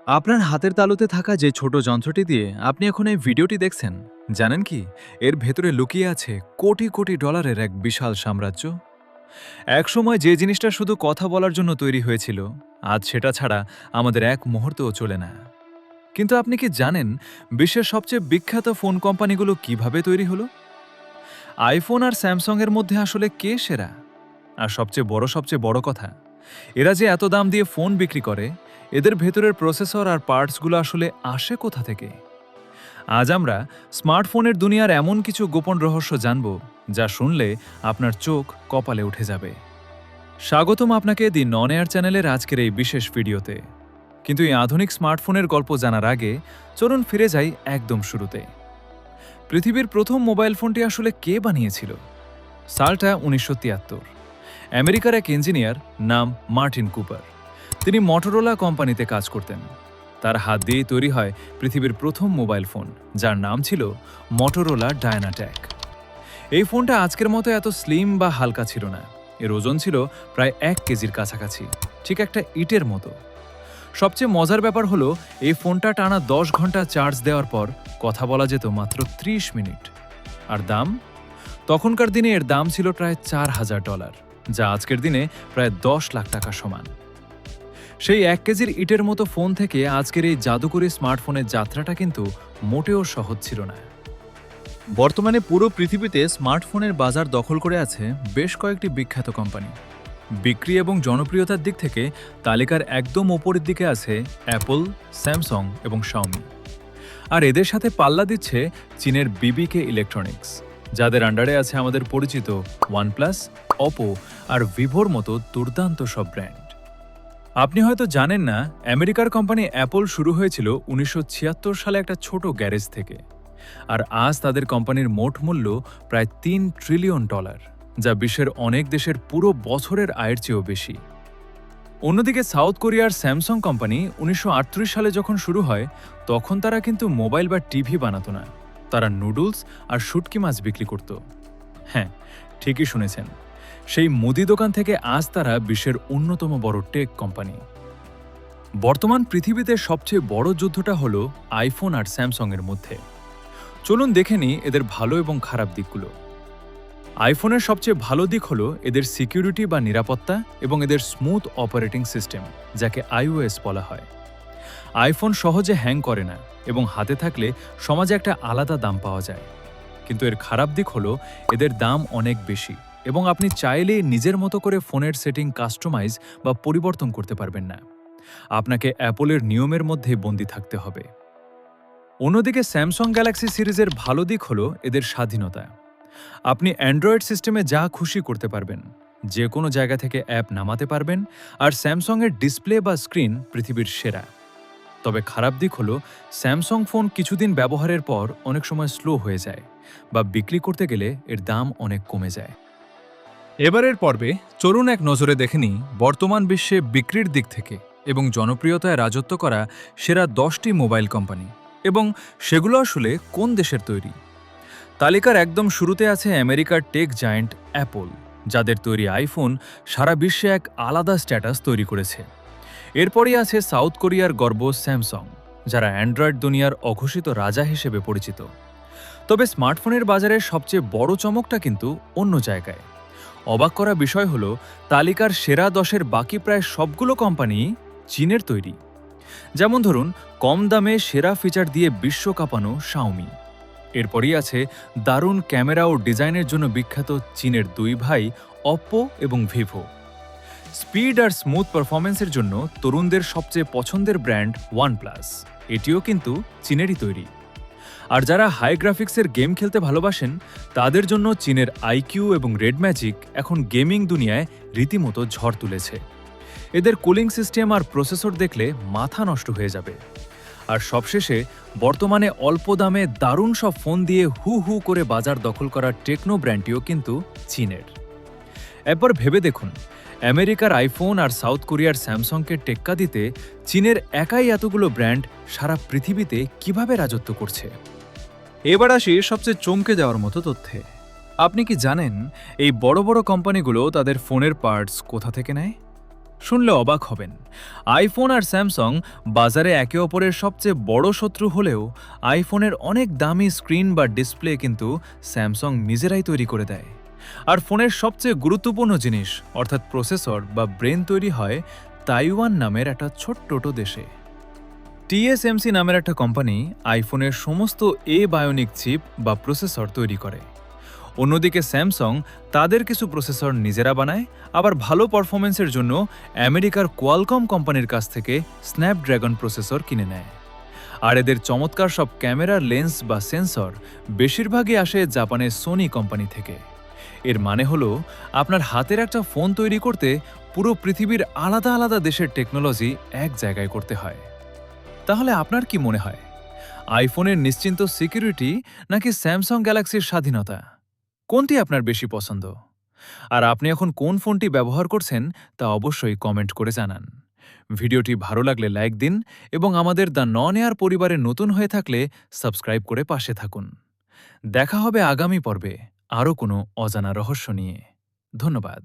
আপনার হাতের তালুতে থাকা যে ছোট যন্ত্রটি দিয়ে আপনি এখন এই ভিডিওটি দেখছেন, জানেন কি এর ভেতরে লুকিয়ে আছে কোটি কোটি ডলারের এক বিশাল সাম্রাজ্য। একসময় যে জিনিসটা শুধু কথা বলার জন্য তৈরি হয়েছিল, আজ সেটা ছাড়া আমাদের এক মুহূর্তও চলে না। কিন্তু আপনি কি জানেন বিশ্বের সবচেয়ে বিখ্যাত ফোন কোম্পানিগুলো কিভাবে তৈরি হলো? আইফোন আর স্যামসাং এর মধ্যে আসলে কে সেরা? আর সবচেয়ে বড় কথা, এরা যে এত দাম দিয়ে ফোন বিক্রি করে, এদের ভেতরের প্রসেসর আর পার্টসগুলো আসলে আসে কোথা থেকে? আজ আমরা স্মার্টফোনের দুনিয়ার এমন কিছু গোপন রহস্য জানব, যা শুনলে আপনার চোখ কপালে উঠে যাবে। স্বাগতম আপনাকে দি নন এয়ার চ্যানেলের আজকের এই বিশেষ ভিডিওতে। কিন্তু এই আধুনিক স্মার্টফোনের গল্প জানার আগে চলুন ফিরে যাই একদম শুরুতে। পৃথিবীর প্রথম মোবাইল ফোনটি আসলে কে বানিয়েছিল? সালটা 1973। আমেরিকার এক ইঞ্জিনিয়ার নাম মার্টিন কুপার। তিনি মটোরোলা কোম্পানিতে কাজ করতেন। তার হাত দিয়েই তৈরি হয় পৃথিবীর প্রথম মোবাইল ফোন, যার নাম ছিল মটোরোলা ডায়নাট্যাক। এই ফোনটা আজকের মতো এত স্লিম বা হালকা ছিল না। এর ওজন ছিল প্রায় 1 কেজির কাছাকাছি, ঠিক একটা ইটের মতো। সবচেয়ে মজার ব্যাপার হলো, এই ফোনটা টানা 10 ঘন্টা চার্জ দেওয়ার পর কথা বলা যেত মাত্র 30 মিনিট। আর দাম? তখনকার দিনে এর দাম ছিল প্রায় $4,000, যা আজকের দিনে প্রায় 10 লাখ টাকা সমান। সেই 1 কেজির ইটের মতো ফোন থেকে আজকের এই জাদুকরী স্মার্টফোনের যাত্রাটা কিন্তু মোটেও সহজ ছিল না। বর্তমানে পুরো পৃথিবীতে স্মার্টফোনের বাজার দখল করে আছে বেশ কয়েকটি বিখ্যাত কোম্পানি। বিক্রি এবং জনপ্রিয়তার দিক থেকে তালিকার একদম ওপরের দিকে আছে অ্যাপল, স্যামসাং এবং শাওমি। আর এদের সাথে পাল্লা দিচ্ছে চীনের বিবিকে ইলেকট্রনিক্স, যাদের আন্ডারে আছে আমাদের পরিচিত ওয়ানপ্লাস, অপো আর ভিভোর মতো দুর্দান্ত সব ব্র্যান্ড। আপনি হয়তো জানেন না, আমেরিকার কোম্পানি অ্যাপল শুরু হয়েছিল 1976 সালে একটা ছোট গ্যারেজ থেকে। আর আজ তাদের কোম্পানির মোট মূল্য প্রায় $3 ট্রিলিয়ন, যা বিশ্বের অনেক দেশের পুরো বছরের আয়ের চেয়েও বেশি। অন্যদিকে সাউথ কোরিয়ার স্যামসাং কোম্পানি 1938 সালে যখন শুরু হয়, তখন তারা কিন্তু মোবাইল বা টিভি বানাতো না, তারা নুডলস আর শুটকি মাছ বিক্রি করত। হ্যাঁ, ঠিকই শুনেছেন, সেই মুদি দোকান থেকে আজ তারা বিশ্বের অন্যতম বড় টেক কোম্পানি। বর্তমান পৃথিবীতে সবচেয়ে বড় যুদ্ধটা হলো আইফোন আর স্যামসাং এর মধ্যে। চলুন দেখে নিই এদের ভালো এবং খারাপ দিকগুলো। আইফোনের সবচেয়ে ভালো দিক হলো এদের সিকিউরিটি বা নিরাপত্তা এবং এদের স্মুথ অপারেটিং সিস্টেম, যাকে iOS বলা হয়। আইফোন সহজে হ্যাং করে না এবং হাতে থাকলে সমাজে একটা আলাদা দাম পাওয়া যায়। কিন্তু এর খারাপ দিক হলো এদের দাম অনেক বেশি এবং আপনি চাইলেই নিজের মতো করে ফোনের সেটিং কাস্টমাইজ বা পরিবর্তন করতে পারবেন না। আপনাকে অ্যাপলের নিয়মের মধ্যে বন্দী থাকতে হবে। অন্যদিকে স্যামসাং গ্যালাক্সি সিরিজের ভালো দিক হলো এদের স্বাধীনতা। আপনি অ্যান্ড্রয়েড সিস্টেমে যা খুশি করতে পারবেন, যে কোনো জায়গা থেকে অ্যাপ নামাতে পারবেন, আর স্যামসাংয়ের ডিসপ্লে বা স্ক্রিন পৃথিবীর সেরা। তবে খারাপ দিক হলো স্যামসাং ফোন কিছুদিন ব্যবহারের পর অনেক সময় স্লো হয়ে যায় বা বিক্রি করতে গেলে এর দাম অনেক কমে যায়। এবারের পর্বে চলুন এক নজরে দেখে নিই বর্তমান বিশ্বে বিক্রির দিক থেকে এবং জনপ্রিয়তায় রাজত্ব করা সেরা 10টি মোবাইল কোম্পানি এবং সেগুলো আসলে কোন দেশের তৈরি। তালিকার একদম শুরুতে আছে আমেরিকার টেক জায়ান্ট অ্যাপল, যাদের তৈরি আইফোন সারা বিশ্বে এক আলাদা স্ট্যাটাস তৈরি করেছে। এরপরই আছে সাউথ কোরিয়ার গর্ব স্যামসাং, যারা অ্যান্ড্রয়েড দুনিয়ার অঘোষিত রাজা হিসেবে পরিচিত। তবে স্মার্টফোনের বাজারের সবচেয়ে বড় চমকটা কিন্তু অন্য জায়গায়। অবাক করা বিষয় হলো, তালিকার সেরা 10-এর বাকি প্রায় সবগুলো কোম্পানি চীনের তৈরি। যেমন ধরুন, কম দামে সেরা ফিচার দিয়ে বিশ্ব কাঁপানো শাওমি। এরপরই আছে দারুণ ক্যামেরা ও ডিজাইনের জন্য বিখ্যাত চীনের 2 ভাই অপ্পো এবং ভিভো। স্পিড আর স্মুথ পারফরমেন্সের জন্য তরুণদের সবচেয়ে পছন্দের ব্র্যান্ড ওয়ানপ্লাস, এটিও কিন্তু চীনেরই তৈরি। আর যারা হাই গ্রাফিক্সের গেম খেলতে ভালোবাসেন, তাদের জন্য চীনের আইকিউ এবং রেড ম্যাজিক এখন গেমিং দুনিয়ায় রীতিমতো ঝড় তুলেছে। এদের কুলিং সিস্টেম আর প্রসেসর দেখলে মাথা নষ্ট হয়ে যাবে। আর সবশেষে বর্তমানে অল্প দামে দারুণ সব ফোন দিয়ে হু হু করে বাজার দখল করা টেকনো ব্র্যান্ডটিও কিন্তু চীনের। একবার ভেবে দেখুন, আমেরিকার আইফোন আর সাউথ কোরিয়ার স্যামসাংকে টেক্কা দিতে চীনের একাই এতগুলো ব্র্যান্ড সারা পৃথিবীতে কিভাবে রাজত্ব করছে। এবার আসি সবচেয়ে চমকে যাওয়ার মতো তথ্যে। আপনি কি জানেন এই বড় বড় কোম্পানিগুলো তাদের ফোনের পার্টস কোথা থেকে নেয়? শুনলে অবাক হবেন। আইফোন আর স্যামসাং বাজারে একে অপরের সবচেয়ে বড় শত্রু হলেও আইফোনের অনেক দামি স্ক্রিন বা ডিসপ্লে কিন্তু স্যামসাং নিজেরাই তৈরি করে দেয়। আর ফোনের সবচেয়ে গুরুত্বপূর্ণ জিনিস অর্থাৎ প্রসেসর বা ব্রেন তৈরি হয় তাইওয়ান নামের একটা ছোট্ট দেশে। টিএসএমসি নামের একটা কোম্পানি আইফোনের সমস্ত বায়োনিক চিপ বা প্রসেসর তৈরি করে। অন্যদিকে স্যামসাং তাদের কিছু প্রসেসর নিজেরা বানায়, আবার ভালো পারফরমেন্সের জন্য আমেরিকার কোয়ালকম কোম্পানির কাছ থেকে স্ন্যাপড্রাগন প্রসেসর কিনে নেয়। আর এদের চমৎকার সব ক্যামেরার লেন্স বা সেন্সর বেশিরভাগই আসে জাপানের সোনি কোম্পানি থেকে। এর মানে হলো আপনার হাতের একটা ফোন তৈরি করতে পুরো পৃথিবীর আলাদা আলাদা দেশের টেকনোলজি এক জায়গায় করতে হয়। তাহলে আপনার কি মনে হয়, আইফোনের নিশ্চিন্ত সিকিউরিটি নাকি স্যামসাং গ্যালাক্সির স্বাধীনতা, কোনটি আপনার বেশি পছন্দ? আর আপনি এখন কোন ফোনটি ব্যবহার করছেন তা অবশ্যই কমেন্ট করে জানান। ভিডিওটি ভালো লাগলে লাইক দিন এবং আমাদের দ্য নন এয়ার পরিবারে নতুন হয়ে থাকলে সাবস্ক্রাইব করে পাশে থাকুন। দেখা হবে আগামী পর্বে আরও কোনো অজানা রহস্য নিয়ে। ধন্যবাদ।